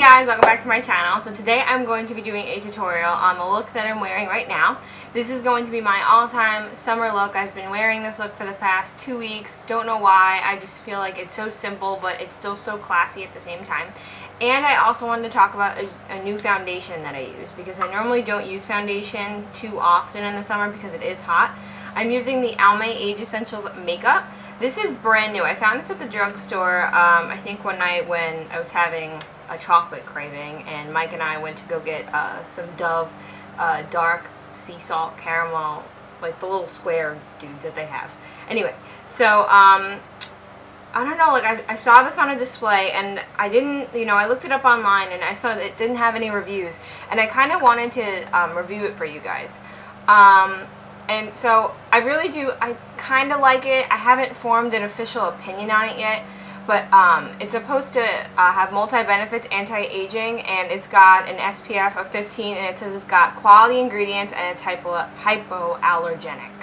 guys, welcome back to my channel. So today I'm going to be doing a tutorial on the look that I'm wearing right now. This is going to be my all-time summer look. I've been wearing this look for the past 2 weeks. Don't know why, I just feel like it's so simple but it's still so classy at the same time. And I also wanted to talk about a new foundation that I use because I normally don't use foundation too often in the summer because it is hot. I'm using the Almay Age Essentials Makeup. This is brand new. I found this at the drugstore, I think one night when I was having a chocolate craving, and Mike and I went to go get some Dove dark sea salt caramel, like the little square dudes that they have. Anyway, so I don't know, like I saw this on a display and I didn't, I looked it up online and I saw that it didn't have any reviews, and I kind of wanted to review it for you guys. And so I really do, I kind of like it. I haven't formed an official opinion on it yet, but it's supposed to have multi-benefits, anti-aging, and it's got an SPF of 15, and it says it's got quality ingredients and it's hypoallergenic.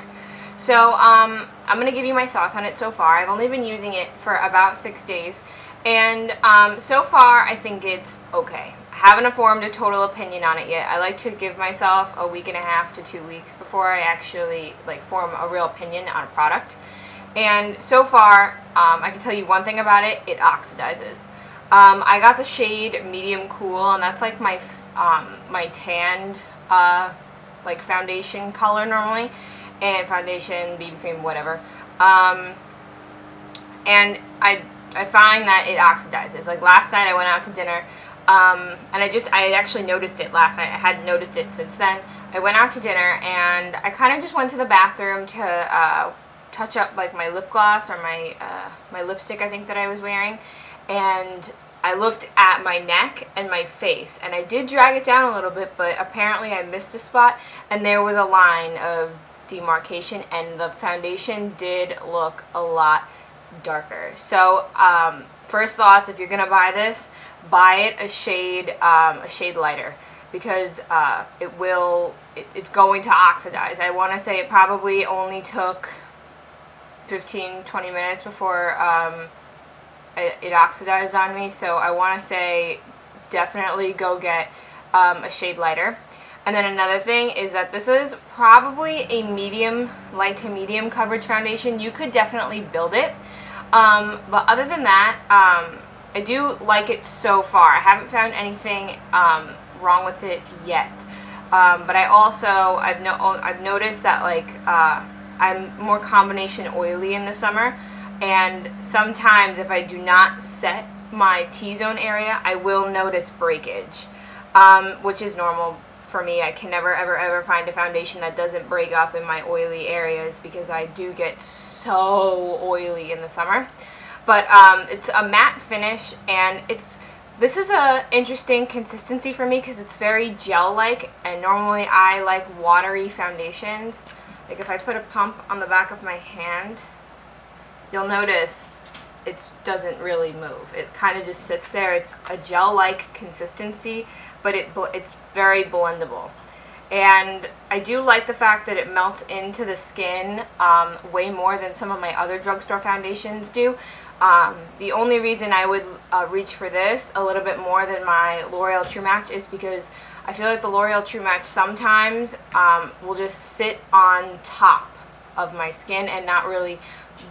So I'm going to give you my thoughts on it so far. I've only been using it for about 6 days, and so far I think it's okay. I haven't formed a total opinion on it yet. I like to give myself a week and a half to 2 weeks before I actually form a real opinion on a product. And so far, I can tell you one thing about it: it oxidizes. I got the shade medium cool, and that's like my my tanned foundation color normally, and foundation, BB cream, whatever. And I find that it oxidizes. Like last night, I went out to dinner. And I actually noticed it last night. I hadn't noticed it since then. I went out to dinner and I kind of just went to the bathroom to touch up like my lip gloss or my lipstick, I think, that I was wearing. And I looked at my neck and my face, and I did drag it down a little bit, but apparently I missed a spot and there was a line of demarcation, and the foundation did look a lot darker. So first thoughts, if you're gonna buy this, buy it a shade lighter, because it's going to oxidize. I want to say it probably only took 15-20 minutes before it oxidized on me, so I want to say definitely go get a shade lighter. And then another thing is that this is probably a medium, light to medium coverage foundation. You could definitely build it, but other than that, I do like it so far. I haven't found anything wrong with it yet. But I also, I've noticed that I'm more combination oily in the summer, and sometimes if I do not set my T-zone area, I will notice breakage, which is normal for me. I can never ever find a foundation that doesn't break up in my oily areas, because I do get so oily in the summer. But it's a matte finish, and this is a interesting consistency for me because it's very gel-like, and normally I like watery foundations. Like if I put a pump on the back of my hand, you'll notice it doesn't really move. It kind of just sits there. It's a gel-like consistency, but it's very blendable. And I do like the fact that it melts into the skin way more than some of my other drugstore foundations do. The only reason I would reach for this a little bit more than my L'Oreal True Match is because I feel like the L'Oreal True Match sometimes will just sit on top of my skin and not really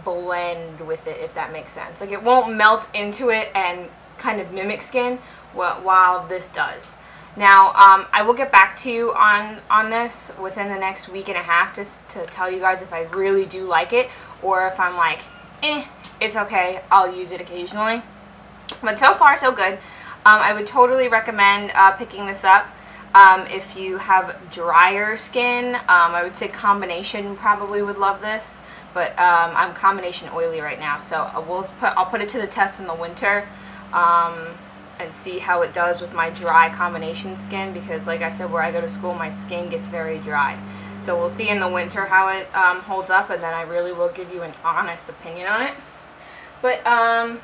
blend with it, if that makes sense. Like it won't melt into it and kind of mimic skin while this does. Now, I will get back to you on this within the next week and a half just to tell you guys if I really do like it, or if I'm like, it's okay, I'll use it occasionally. But so far, so good. I would totally recommend picking this up. If you have drier skin, I would say combination probably would love this. But I'm combination oily right now, so I'll put it to the test in the winter. And see how it does with my dry combination skin, because like I said, where I go to school, my skin gets very dry. So we'll see in the winter how it holds up, and then I really will give you an honest opinion on it. But I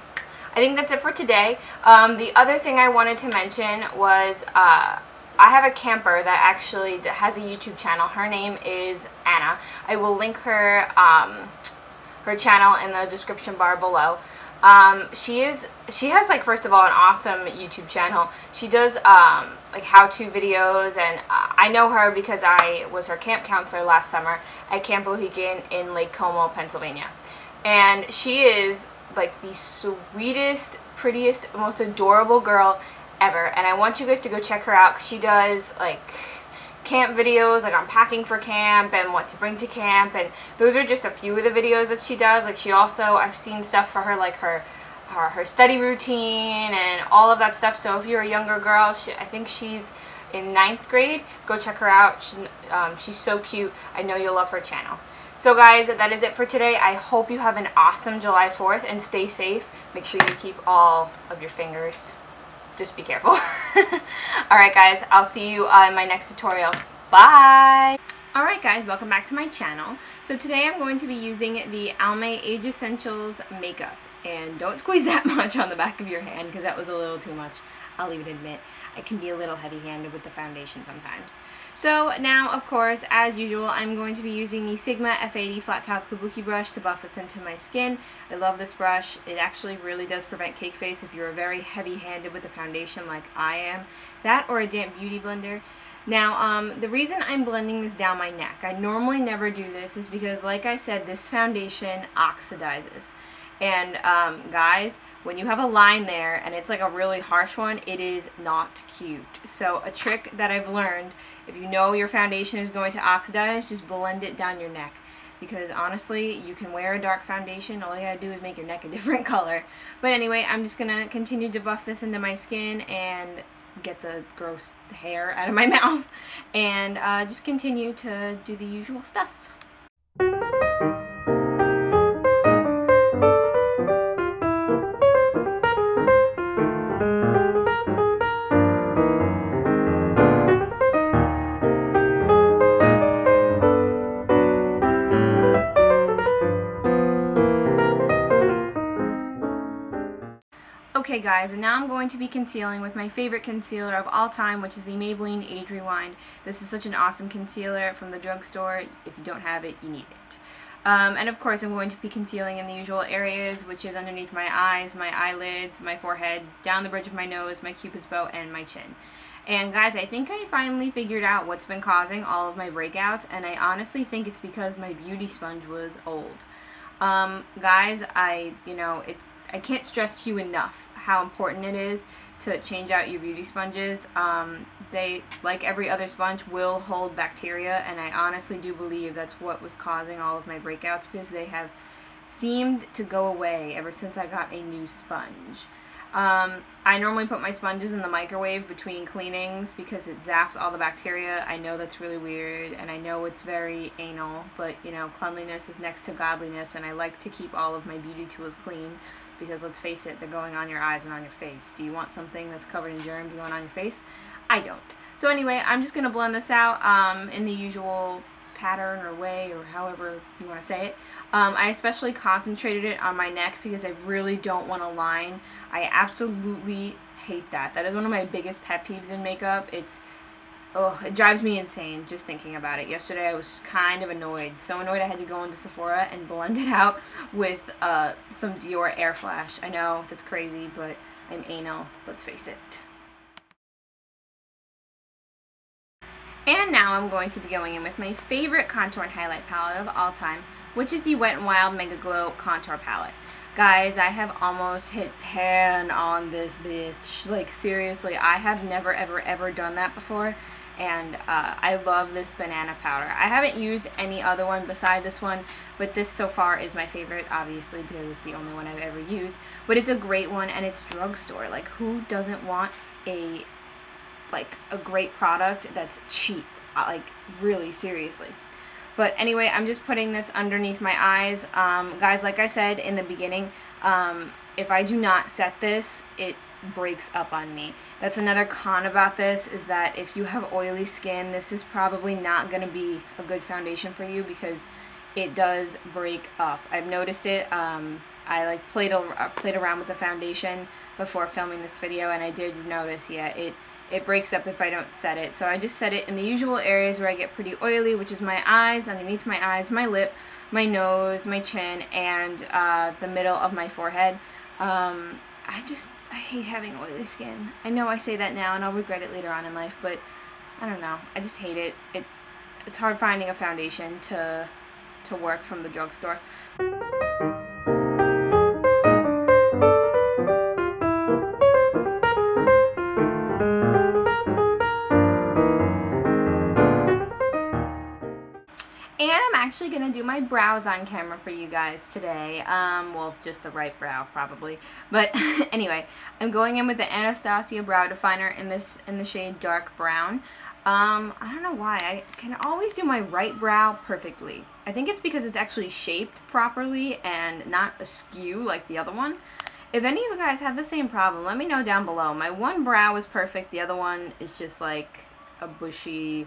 think that's it for today. The other thing I wanted to mention was I have a camper that actually has a YouTube channel. Her name is Anna. I will link her channel in the description bar below. She has, like, first of all, an awesome YouTube channel. She does like how-to videos, and I know her because I was her camp counselor last summer at Camp Mohican in Lake Como, Pennsylvania. And she is like the sweetest, prettiest, most adorable girl ever. And I want you guys to go check her out, 'cause she does like camp videos, like on packing for camp and what to bring to camp, and those are just a few of the videos that she does. Like, she also, I've seen stuff for her, like her study routine and all of that stuff. So if you're a younger girl, I think she's in 9th grade, go check her out. She's so cute. I know you'll love her channel. So guys, that is it for today. I hope you have an awesome July 4th and stay safe. Make sure you keep all of your fingers. Just be careful. Alright guys, I'll see you in my next tutorial. Bye! Alright guys, welcome back to my channel. So today I'm going to be using the Almay Age Essentials makeup. And don't squeeze that much on the back of your hand, because that was a little too much. I'll even admit, I can be a little heavy-handed with the foundation sometimes. So now, of course, as usual, I'm going to be using the Sigma F80 Flat Top Kabuki brush to buff this into my skin. I love this brush. It actually really does prevent cake face if you're very heavy-handed with the foundation like I am. That or a damp beauty blender. Now, the reason I'm blending this down my neck, I normally never do this, is because, like I said, this foundation oxidizes. And guys, when you have a line there and it's like a really harsh one, it is not cute. So a trick that I've learned, if you know your foundation is going to oxidize, just blend it down your neck. Because honestly, you can wear a dark foundation, all you gotta do is make your neck a different color. But anyway, I'm just gonna continue to buff this into my skin and get the gross hair out of my mouth, and just continue to do the usual stuff. Okay guys, and now I'm going to be concealing with my favorite concealer of all time, which is the Maybelline Age Rewind. This is such an awesome concealer from the drugstore. If you don't have it, you need it. And of course I'm going to be concealing in the usual areas, which is underneath my eyes, my eyelids, my forehead, down the bridge of my nose, my cupid's bow, and my chin. And guys, I think I finally figured out what's been causing all of my breakouts, and I honestly think it's because my beauty sponge was old. Guys, I can't stress to you enough how important it is to change out your beauty sponges. They, like every other sponge, will hold bacteria, and I honestly do believe that's what was causing all of my breakouts, because they have seemed to go away ever since I got a new sponge. I normally put my sponges in the microwave between cleanings because it zaps all the bacteria. I know that's really weird, and I know it's very anal, but you know, cleanliness is next to godliness, and I like to keep all of my beauty tools clean because, let's face it, they're going on your eyes and on your face. Do you want something that's covered in germs going on your face? I don't. So anyway, I'm just going to blend this out in the usual pattern or way, or however you want to say it. I especially concentrated it on my neck because I really don't want a line. I absolutely hate that. That is one of my biggest pet peeves in makeup. It drives me insane just thinking about it. Yesterday I was kind of annoyed. So annoyed I had to go into Sephora and blend it out with some Dior Air Flash. I know, that's crazy, but I'm anal, let's face it. And now I'm going to be going in with my favorite contour and highlight palette of all time, which is the Wet n Wild Mega Glow Contour Palette. Guys, I have almost hit pan on this bitch. Like, seriously, I have never, ever, ever done that before. And I love this banana powder. I haven't used any other one beside this one, but this so far is my favorite, obviously, because it's the only one I've ever used. But it's a great one, and it's drugstore. Like, who doesn't want a great product that's cheap? Like, really, seriously. But anyway, I'm just putting this underneath my eyes. Guys, like I said in the beginning, if I do not set this, it breaks up on me. That's another con about this, is that if you have oily skin, this is probably not going to be a good foundation for you because it does break up. I've noticed it. I played around with the foundation before filming this video, and I did notice, yeah, it breaks up if I don't set it. So I just set it in the usual areas where I get pretty oily, which is my eyes, underneath my eyes, my lip, my nose, my chin, and the middle of my forehead. I hate having oily skin. I know I say that now and I'll regret it later on in life, but I don't know. I just hate it. It's hard finding a foundation to work from the drugstore. And I'm actually going to do my brows on camera for you guys today. Well, just the right brow, probably. But anyway, I'm going in with the Anastasia brow definer in the shade dark brown. I don't know why. I can always do my right brow perfectly. I think it's because it's actually shaped properly and not askew like the other one. If any of you guys have the same problem, let me know down below. My one brow is perfect. The other one is just like a bushy,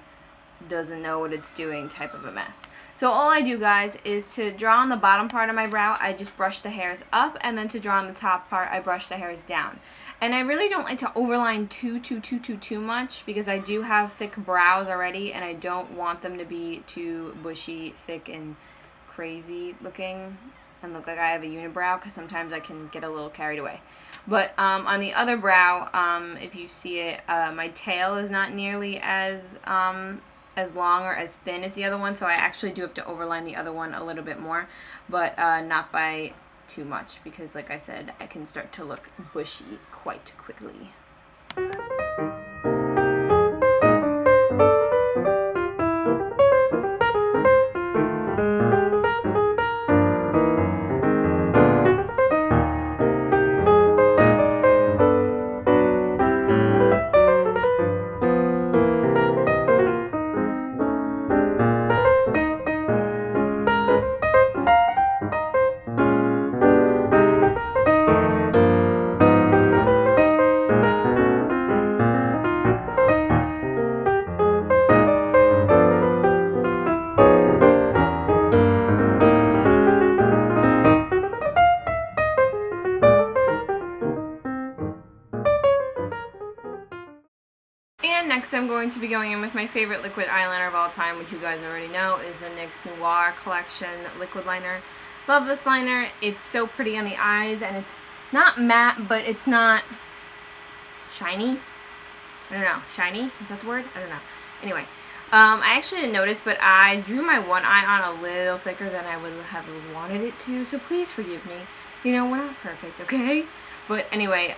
doesn't know what it's doing type of a mess. So all I do, guys, is to draw on the bottom part of my brow, I just brush the hairs up, and then to draw on the top part, I brush the hairs down. And I really don't like to overline too much, because I do have thick brows already, and I don't want them to be too bushy, thick, and crazy looking, and look like I have a unibrow, because sometimes I can get a little carried away. But on the other brow, if you see it, my tail is not nearly as long or as thin as the other one, so I actually do have to overline the other one a little bit more, but not by too much, because like I said, I can start to look bushy quite quickly. And next I'm going to be going in with my favorite liquid eyeliner of all time, which you guys already know is the NYX Noir collection liquid liner. Love this liner. It's so pretty on the eyes, and it's not matte, but it's not shiny. I don't know. Shiny? Is that the word? I don't know. Anyway, I actually didn't notice, but I drew my one eye on a little thicker than I would have wanted it to, so please forgive me. You know, we're not perfect, okay? But anyway,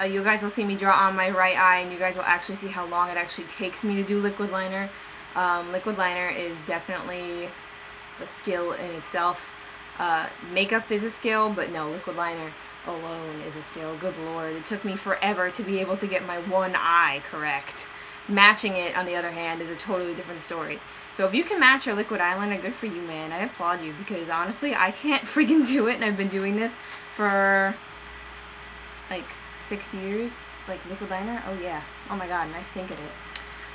you guys will see me draw on my right eye, and you guys will actually see how long it actually takes me to do liquid liner. Liquid liner is definitely a skill in itself. Makeup is a skill, but no, liquid liner alone is a skill. Good lord, it took me forever to be able to get my one eye correct. Matching it, on the other hand, is a totally different story. So if you can match your liquid eyeliner, good for you, man. I applaud you, because honestly, I can't freaking do it, and I've been doing this for like 6 years, like liquid liner. Oh yeah, oh my god, and I stink at it.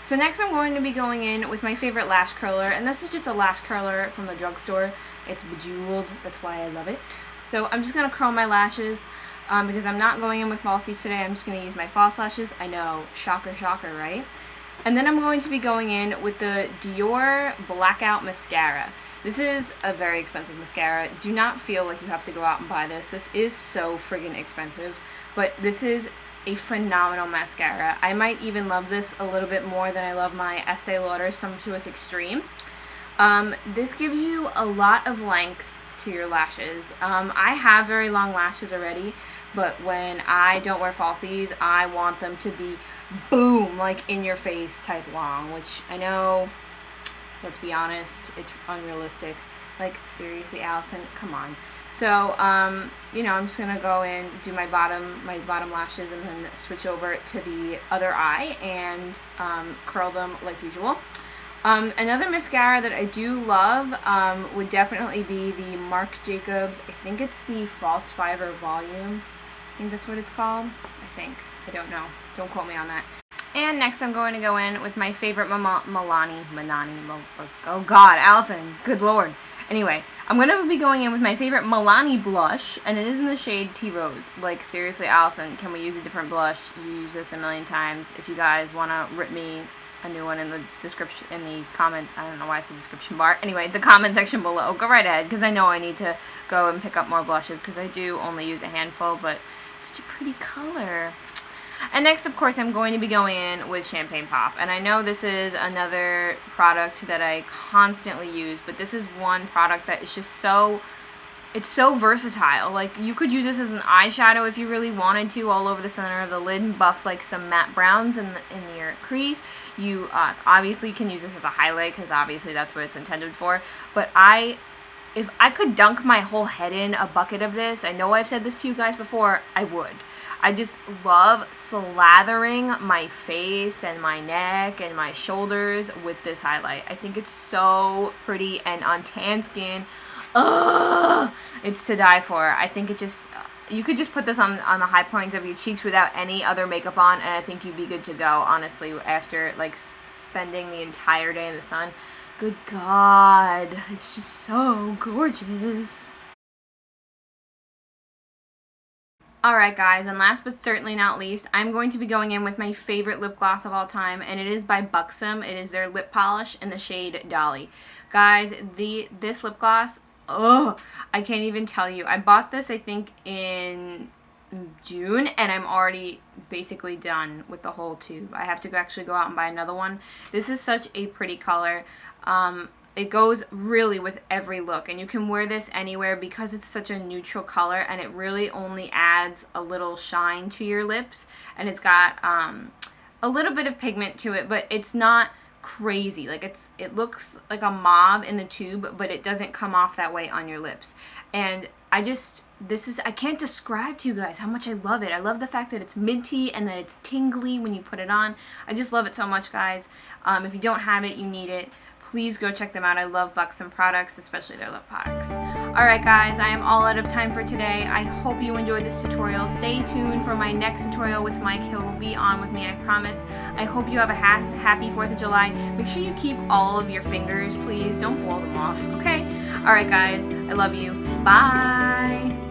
So next I'm going to be going in with my favorite lash curler, and this is just a lash curler from the drugstore. It's bejeweled, that's why I love it. So I'm just going to curl my lashes, because I'm not going in with falsies today. I'm just going to use my false lashes. I know, shocker, shocker, right? And then I'm going to be going in with the Dior Blackout Mascara. This is a very expensive mascara. Do not feel like you have to go out and buy this. This is so friggin' expensive, but this is a phenomenal mascara. I might even love this a little bit more than I love my Estee Lauder Sumptuous Extreme. This gives you a lot of length to your lashes. I have very long lashes already, but when I don't wear falsies, I want them to be boom, like in your face type long, which I know, let's be honest, it's unrealistic. Like, seriously, Allison, come on. So, you know, I'm just gonna go in, do my bottom lashes, and then switch over to the other eye and curl them like usual. Another mascara that I do love would definitely be the Marc Jacobs. I think it's the False Fiber Volume. I think that's what it's called. I think. I don't know. Don't quote me on that. And next I'm going to go in with my favorite Milani. Oh god, Allison. Good lord. Anyway, I'm going to be going in with my favorite Milani blush, and it is in the shade Tea Rose. Like, seriously, Allison, can we use a different blush? You use this a million times. If you guys want to rip me a new one in the description, in the comment, I don't know why I said description bar. Anyway, the comment section below. Go right ahead, because I know I need to go and pick up more blushes, because I do only use a handful, but it's such a pretty color. And next, of course, I'm going to be going in with Champagne Pop. And I know this is another product that I constantly use, but this is one product that is just so, it's so versatile. Like, you could use this as an eyeshadow if you really wanted to, all over the center of the lid, and buff like some matte browns in your crease. You obviously can use this as a highlight, because obviously that's what it's intended for. But if I could dunk my whole head in a bucket of this, I know I've said this to you guys before, I would. I just love slathering my face and my neck and my shoulders with this highlight. I think it's so pretty, and on tan skin, it's to die for. I think it just, you could just put this on the high points of your cheeks without any other makeup on, and I think you'd be good to go, honestly, after like spending the entire day in the sun. Good God, it's just so gorgeous. Alright guys, and last but certainly not least, I'm going to be going in with my favorite lip gloss of all time, and it is by Buxom. It is their lip polish in the shade Dolly. Guys, this lip gloss, I can't even tell you. I bought this, I think, in June, and I'm already basically done with the whole tube. I have to actually go out and buy another one. This is such a pretty color. It goes really with every look, and you can wear this anywhere because it's such a neutral color, and it really only adds a little shine to your lips, and it's got a little bit of pigment to it, but it's not crazy. Like, it looks like a mauve in the tube, but it doesn't come off that way on your lips. And I can't describe to you guys how much I love it. I love the fact that it's minty and that it's tingly when you put it on. I just love it so much, guys. If you don't have it, you need it. Please go check them out. I love Buxom products, especially their lip products. Alright guys, I am all out of time for today. I hope you enjoyed this tutorial. Stay tuned for my next tutorial with Mike. He will be on with me, I promise. I hope you have a happy 4th of July. Make sure you keep all of your fingers, please. Don't blow them off, okay? Alright guys, I love you. Bye!